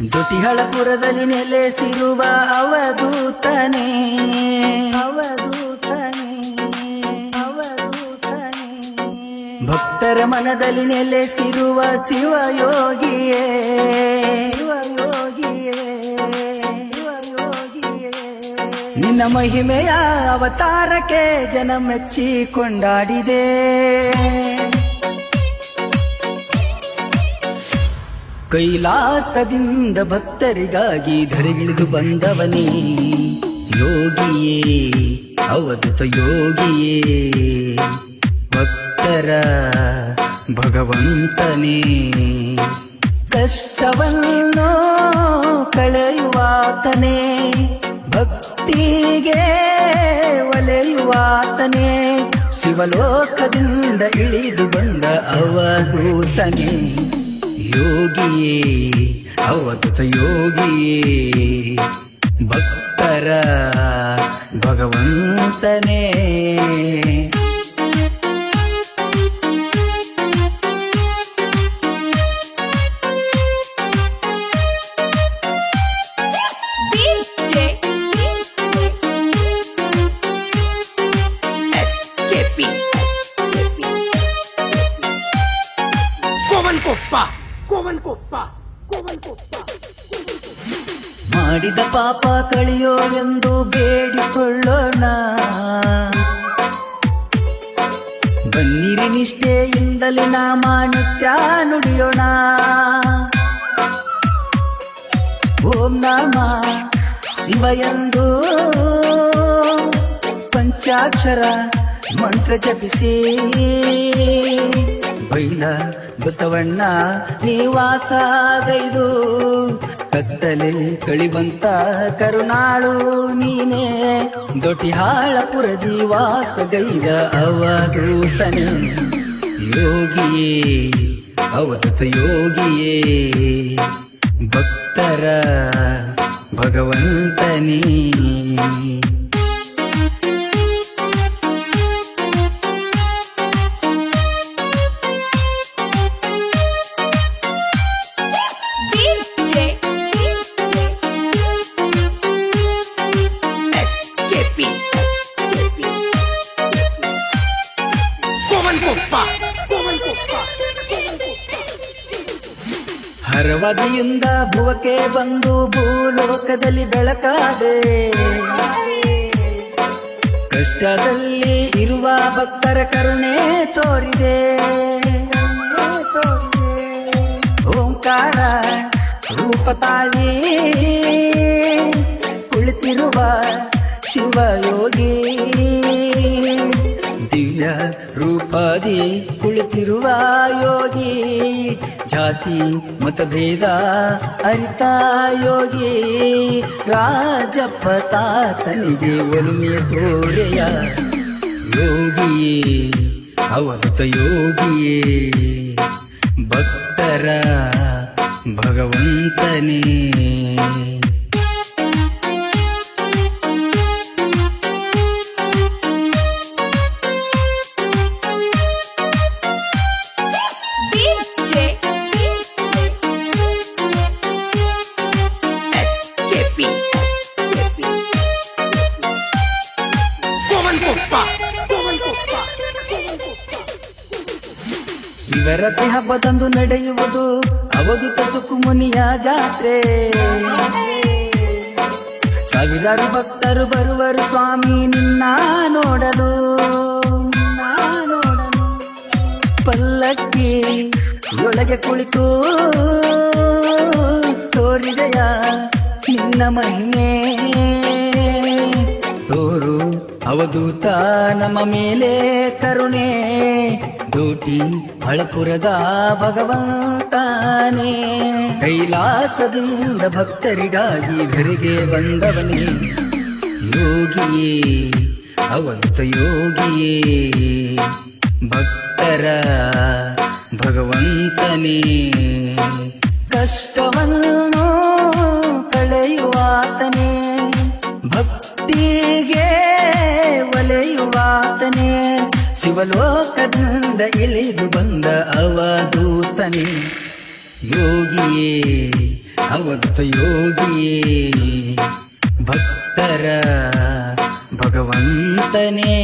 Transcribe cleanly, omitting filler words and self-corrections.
ದುಟಿಹಳಪುರದಲ್ಲಿ ನೆಲೆಸಿರುವ ಅವಧೂತನೇ ಅವಧೂತನೇ ಅವಧೂತನೇ ಭಕ್ತರ ಮನದಲ್ಲಿ ನೆಲೆಸಿರುವ ಶಿವಯೋಗಿಯೇ ಶಿವಯೋಗಿಯೇ ಶಿವಯೋಗಿಯೇ ನಿನ್ನ ಮಹಿಮೆಯ ಅವತಾರಕ್ಕೆ ಜನ ಮೆಚ್ಚಿ ಕೊಂಡಾಡಿದೆ. ಕೈಲಾಸದಿಂದ ಭಕ್ತರಿಗಾಗಿ ಧರೆಗಿಳಿದು ಬಂದವನೇ ಯೋಗಿಯೇ ಅವಧೂತ ಯೋಗಿಯೇ ಭಕ್ತರ ಭಗವಂತನೇ ಕಷ್ಟವನ್ನು ಕಳೆಯುವಾತನೇ ಭಕ್ತಿಗೆ ಒಲೆಯುವಾತನೇ ಶಿವಲೋಕದಿಂದ ಇಳಿದು ಬಂದ ಅವಧೂತನೇ ಯೋಗಿಯೇ ಅವಧೂತ ಯೋಗಿಯೇ ಭಕ್ತರ ಭಗವಂತನೇ ಮಾಡಿದ ಪಾಪ ಕಳಿಯೋ ಎಂದು ಬೇಡಿಕೊಳ್ಳೋಣ. ಬನ್ನಿರಿ ನಿಷ್ಠೆಯಿಂದಲೇ ನಾಮ ನಿತ್ಯ ನುಡಿಯೋಣ. ಓಂ ನಮ ಶಿವ ಎಂದು ಪಂಚಾಕ್ಷರ ಮಂತ್ರ ಜಪಿಸಿ ಬೈಲ ಬಸವಣ್ಣ ನಿವಾಸಗೈದು ಕತ್ತಲೆ ಕಳಿವಂತ ಕರುಣಾಳು ನೀನೇ ದೊಟಿಹಾಳಪುರದಿ ವಾಸಗೈದ ಅವಧೂತನೇ ಯೋಗಿಯೇ ಅವಧೂತ ಯೋಗಿಯೇ ಭಕ್ತರ ಭಗವಂತನೇ ಹರವದಿಯಿಂದ ಭುವಕ್ಕೆ ಬಂದು ಭೂಲೋಕದಲ್ಲಿ ಬೆಳಕಾದೆ. ಕಷ್ಟದಲ್ಲಿ ಇರುವ ಭಕ್ತರ ಕರುಣೆ ತೋರಿದೆ. ಓಂಕಾರ ರೂಪ ತಾಳಿ ಕುಳಿತಿರುವ ಶಿವಯೋಗಿ ದಿವ್ಯ ರೂಪದಿ ಕುಳಿತಿರುವ ಯೋಗಿ ಜಾತಿ ಮತಭೇದ ಅರಿತ ಯೋಗಿ ರಾಜಪ್ಪ ತಾತನಿಗೆ ಒಲುಮೆ ತೋರೆಯ ಯೋಗಿಯೇ ಅವಧೂತ ಯೋಗಿಯೇ ಭಕ್ತರ ಭಗವಂತನೇ ಶಿವರಾತ್ರಿ ಹಬ್ಬದಂದು ನಡೆಯುವುದು ಅವಧೂತ ಸುಕುಮುನಿಯ ಜಾತ್ರೆ. ಸಾವಿರಾರು ಭಕ್ತರು ಬರುವರು ಸ್ವಾಮಿ ನಿನ್ನ ನೋಡಲು. ಪಲ್ಲಕ್ಕಿ ಒಳಗೆ ಕುಳಿತು ತೋರಿದೆಯ ನಿನ್ನ ಮಹಿಮೆ ತೋರು ಅವಧೂತ ನಮ್ಮ ಮೇಲೆ ಕರುಣೆ ದೂಟಿ ಹಳಪುರದ ಭಗವಂತನೇ ಕೈಲಾಸದಿಂದ ಭಕ್ತರಿಗಾಗಿ ಧರೆಗೆ ಬಂದವನೇ ಯೋಗಿಯೇ ಅವಧೂತ ಯೋಗಿಯೇ ಭಕ್ತರ ಭಗವಂತನೇ ಕಷ್ಟವನ್ನು ಕಳೆಯುವಾತನೇ ಭಕ್ತಿಗೆ ಒಲೆಯುವಾತನೇ ಶಿವಲೋಕದಿಂದ ಇಳಿದು ಬಂದ ಅವಧೂತನೇ ಯೋಗಿಯೇ ಅವಧೂತ ಯೋಗಿಯೇ ಭಕ್ತರ ಭಗವಂತನೇ